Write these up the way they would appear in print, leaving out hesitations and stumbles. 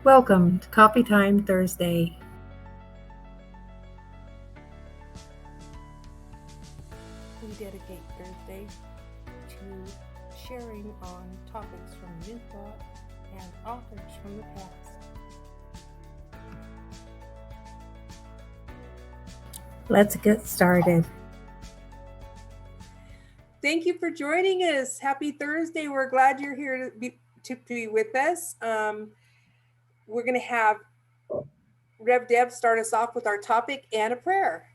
Welcome to Coffee Time Thursday. We dedicate Thursday to sharing on topics from New Thought and authors from the past. Let's get started. Thank you for joining us. Happy Thursday. We're glad you're here to be with us. We're going to have Rev Deb start us off with our topic and a prayer.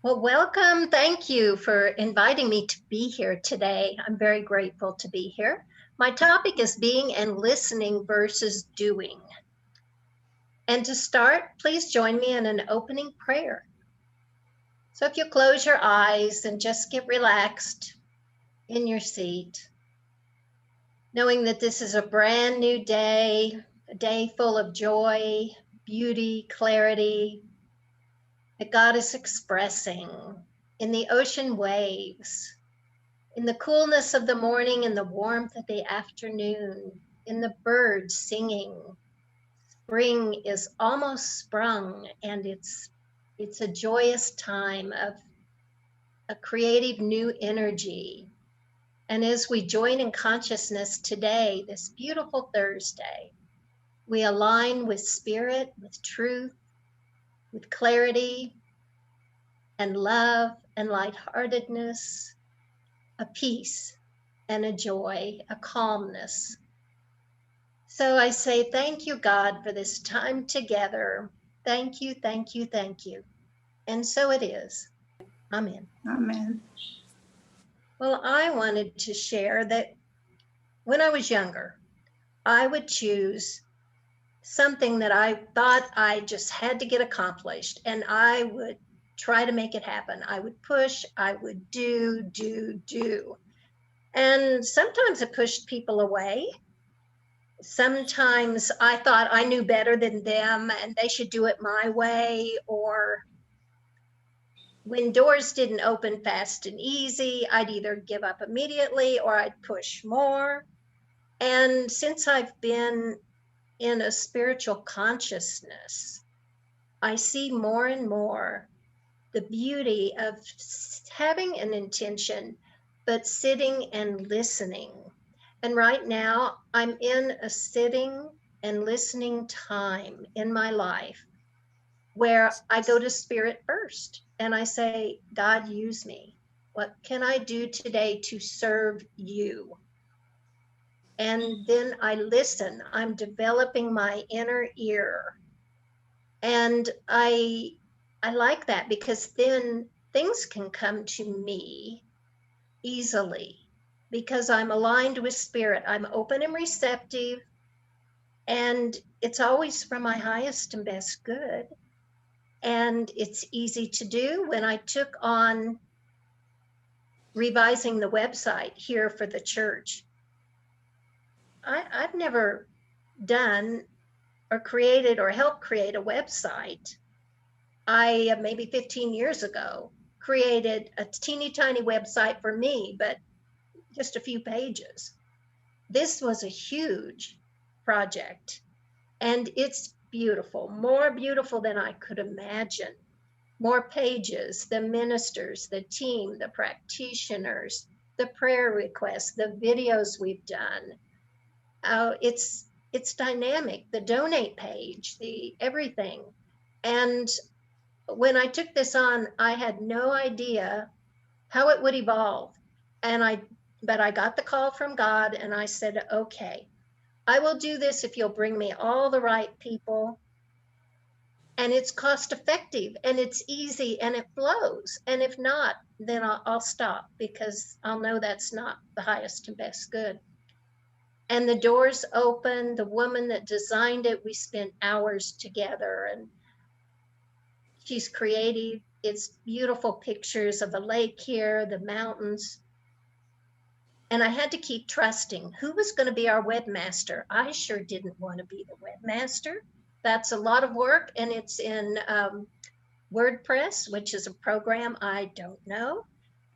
Well, welcome. Thank you for inviting me to be here today. I'm very grateful to be here. My topic is being and listening versus doing. And to start, please join me in an opening prayer. So if you close your eyes and just get relaxed in your seat, knowing that this is a brand new day, a day full of joy, beauty, clarity, that God is expressing in the ocean waves, in the coolness of the morning and the warmth of the afternoon, in the birds singing. Spring is almost sprung, and it's a joyous time of a creative new energy. And as we join in consciousness today, this beautiful Thursday, we align with spirit, with truth, with clarity, and love and lightheartedness, a peace and a joy, a calmness. So I say, thank you, God, for this time together. Thank you, thank you, thank you. And so it is. Amen. Amen. Well, I wanted to share that when I was younger, I would choose something that I thought I just had to get accomplished, and I would try to make it happen. I would push, I would do. And sometimes it pushed people away. Sometimes I thought I knew better than them and they should do it my way. Or when doors didn't open fast and easy, I'd either give up immediately or I'd push more. And since I've been in a spiritual consciousness, I see more and more the beauty of having an intention, but sitting and listening. And right now, I'm in a sitting and listening time in my life where I go to spirit first and I say, God, use me. What can I do today to serve you? And then I listen. I'm developing my inner ear. And I like that because then things can come to me easily because I'm aligned with spirit. I'm open and receptive, and it's always for my highest and best good. And it's easy to do. When I took on revising the website here for the church, I've never done or created or helped create a website. I, maybe 15 years ago, created a teeny tiny website for me, but just a few pages. This was a huge project, and it's beautiful, more beautiful than I could imagine. More pages, the ministers, the team, the practitioners, the prayer requests, the videos we've done. It's dynamic, the donate page, the everything. And when I took this on, I had no idea how it would evolve. But I got the call from God and I said, okay, I will do this if you'll bring me all the right people. And it's cost effective and it's easy and it flows. And if not, then I'll stop because I'll know that's not the highest and best good. And the doors open. The woman that designed it, we spent hours together, and she's creative. It's beautiful pictures of the lake here, the mountains. And I had to keep trusting who was going to be our webmaster. I sure didn't want to be the webmaster. That's a lot of work, and it's in WordPress, which is a program I don't know.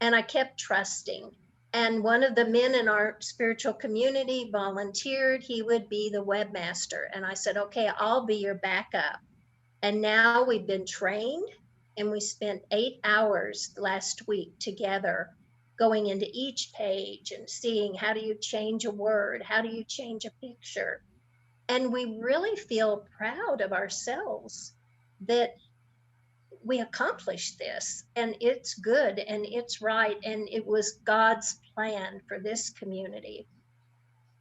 And I kept trusting. And one of the men in our spiritual community volunteered. He would be the webmaster. And I said, okay, I'll be your backup. And now we've been trained, and we spent 8 hours last week together going into each page and seeing, how do you change a word? How do you change a picture? And we really feel proud of ourselves that we accomplished this, and it's good and it's right, and it was God's plan for this community.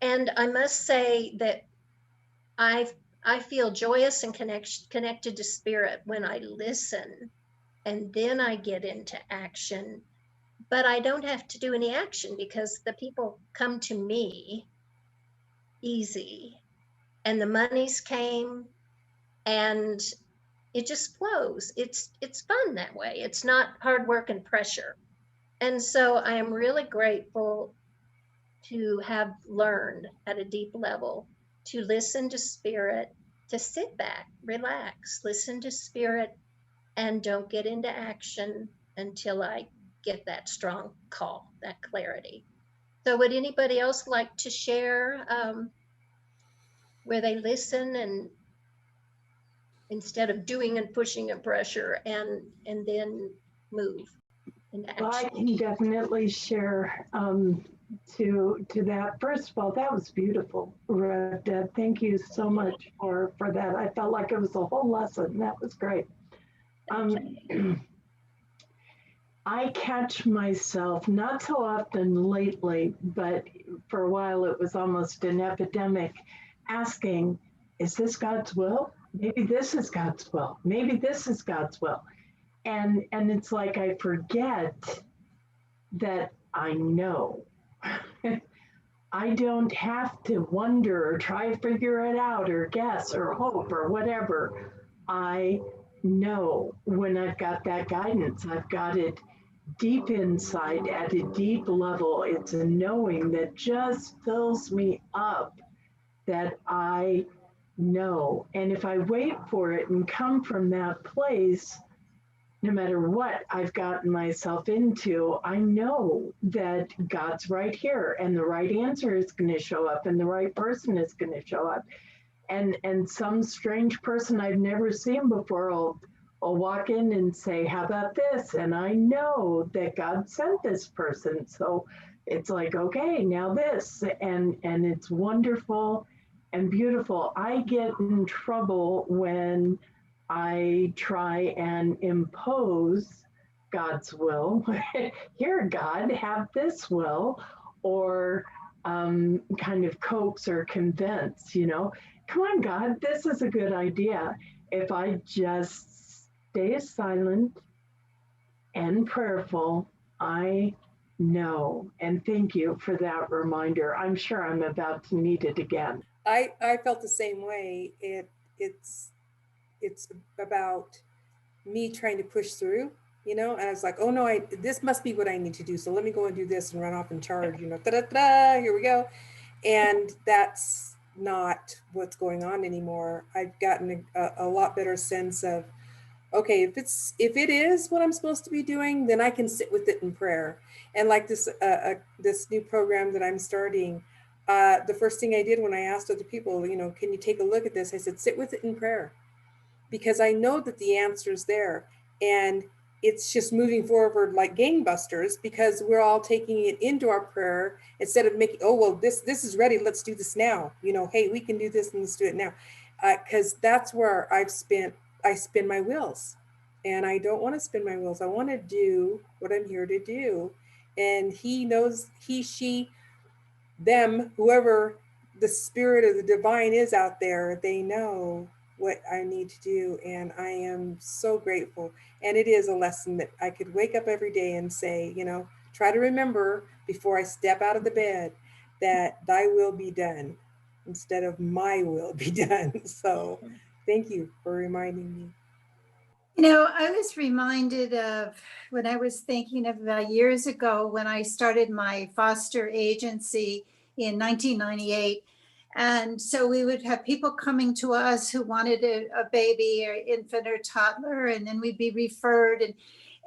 And I must say that I feel joyous and connected to spirit when I listen, and then I get into action. But I don't have to do any action because the people come to me easy, and the monies came, and it just flows. It's fun that way. It's not hard work and pressure. And so I am really grateful to have learned at a deep level to listen to spirit, to sit back, relax, listen to spirit, and don't get into action until I get that strong call, that clarity. So would anybody else like to share where they listen and instead of doing and pushing and pressure and then move into action? Well, I can definitely share to that. First of all, that was beautiful, Rev Deb. Thank you so much for that. I felt like it was a whole lesson. That was great. I catch myself, not so often lately, but for a while it was almost an epidemic, asking, is this God's will? Maybe this is God's will. Maybe this is God's will. And it's like I forget that I know. I don't have to wonder or try to figure it out or guess or hope or whatever. I know when I've got that guidance. I've got it deep inside at a deep level. It's a knowing that just fills me up, that I know. And if I wait for it and come from that place, no matter what I've gotten myself into, I know that God's right here and the right answer is going to show up and the right person is going to show up. And some strange person I've never seen before will walk in and say, how about this? And I know that God sent this person. So it's like, okay, now this. And it's wonderful and beautiful. I get in trouble when I try and impose God's will. Here, God, have this will, or kind of coax or convince, come on, God, this is a good idea. If I just stay silent and prayerful, I know. And thank you for that reminder. I'm sure I'm about to need it again. I felt the same way. It's about me trying to push through, and I was like, oh no, this must be what I need to do. So let me go and do this and run off and charge, da-da-da, here we go. And that's not what's going on anymore. I've gotten a lot better sense of, okay, if it is what I'm supposed to be doing, then I can sit with it in prayer. And like this new program that I'm starting, the first thing I did when I asked other people, can you take a look at this? I said, sit with it in prayer, because I know that the answer is there, and it's just moving forward like gangbusters, because we're all taking it into our prayer instead of making, oh, well, this is ready, let's do this now. Hey, we can do this and let's do it now. Because that's where I spin my wheels, and I don't want to spin my wheels. I want to do what I'm here to do. And he knows, he, she, them, whoever the spirit of the divine is out there, they know what I need to do. And I am so grateful. And it is a lesson that I could wake up every day and say, try to remember before I step out of the bed that thy will be done instead of my will be done. So thank you for reminding me. I was reminded of when I was thinking of years ago when I started my foster agency in 1998. And so we would have people coming to us who wanted a baby or infant or toddler, and then we'd be referred.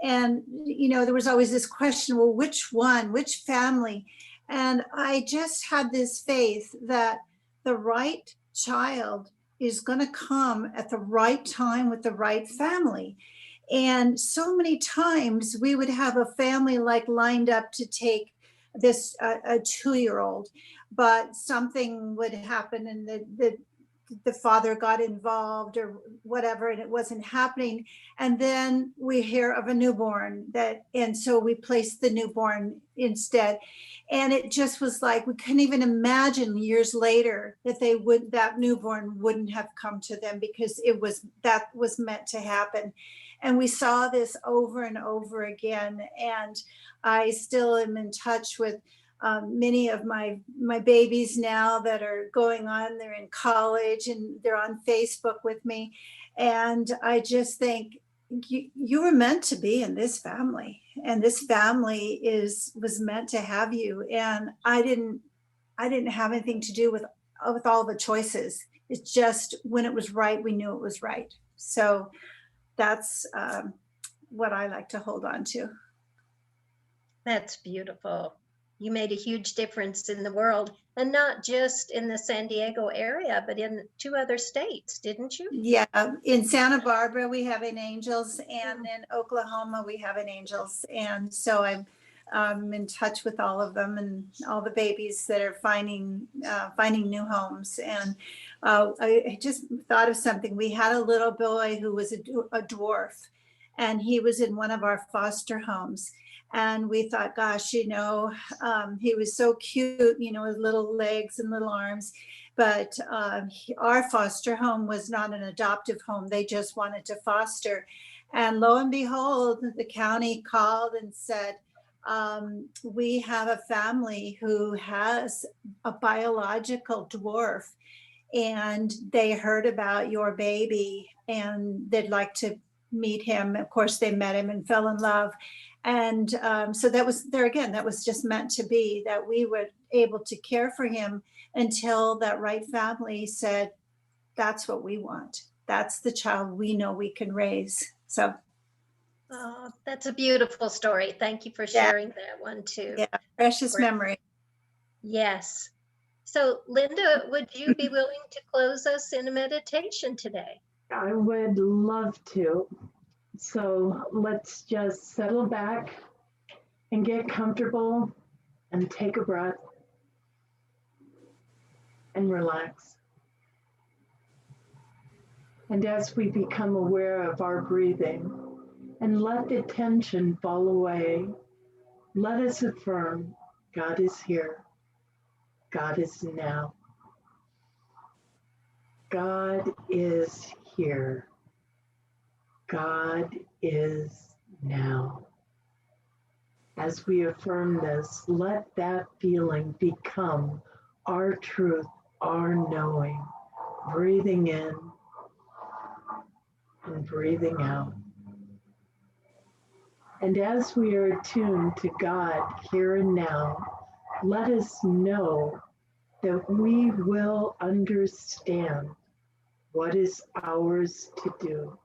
And, there was always this question, well, which one, which family? And I just had this faith that the right child is going to come at the right time with the right family. And so many times we would have a family like lined up to take this a 2-year-old, but something would happen and the father got involved or whatever, and it wasn't happening. And then we hear of a newborn and so we placed the newborn instead. And it just was like, we couldn't even imagine years later that newborn wouldn't have come to them, because that was meant to happen. And we saw this over and over again. And I still am in touch with many of my babies now that are going on, they're in college and they're on Facebook with me. And I just think you were meant to be in this family, and this family was meant to have you. And I didn't have anything to do with all the choices. It's just when it was right, we knew it was right. So that's what I like to hold on to. That's beautiful. You made a huge difference in the world, and not just in the San Diego area, but in 2 other states, didn't you? Yeah, in Santa Barbara, we have an Angels, and in Oklahoma, we have an Angels. And so I'm in touch with all of them and all the babies that are finding new homes. And I just thought of something. We had a little boy who was a dwarf, and he was in one of our foster homes. And we thought, gosh, he was so cute, with little legs and little arms. But our foster home was not an adoptive home. They just wanted to foster. And lo and behold, the county called and said, we have a family who has a biological dwarf, and they heard about your baby and they'd like to meet him. Of course, they met him and fell in love. And so that was just meant to be, that we were able to care for him until that right family said, that's what we want. That's the child we know we can raise. So. Oh, that's a beautiful story. Thank you for sharing that one too. Yeah, precious memory. Yes. So Linda, would you be willing to close us in a meditation today? I would love to. So let's just settle back and get comfortable and take a breath and relax. And as we become aware of our breathing and let the tension fall away, let us affirm, God is here. God is now. God is here. God is now. As we affirm this, let that feeling become our truth, our knowing, breathing in and breathing out. And as we are attuned to God here and now, let us know that we will understand what is ours to do.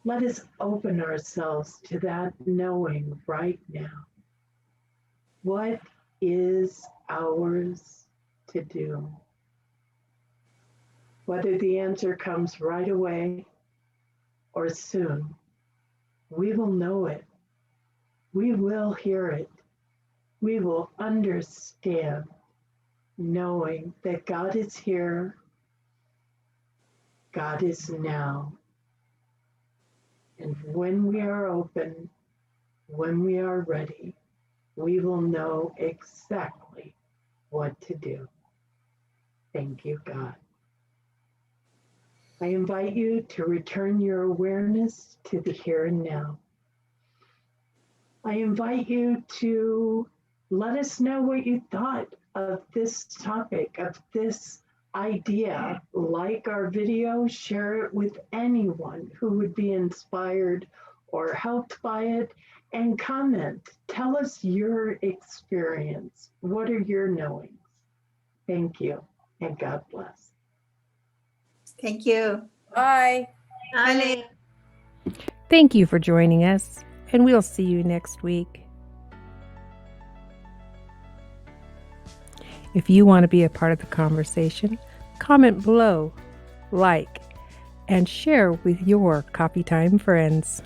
Let us open ourselves to that knowing right now. What is ours to do? Whether the answer comes right away or soon, we will know it. We will hear it. We will understand, knowing that God is here, God is now. And when we are open, when we are ready, we will know exactly what to do. Thank you, God. I invite you to return your awareness to the here and now. I invite you to let us know what you thought of this topic, of this idea. Like our video, share it with anyone who would be inspired or helped by it, and comment. Tell us your experience. What are your knowings? Thank you, and God bless. Thank you. Bye. Bye. Thank you for joining us, and we'll see you next week. If you want to be a part of the conversation, comment below, like, and share with your Coffee Time friends.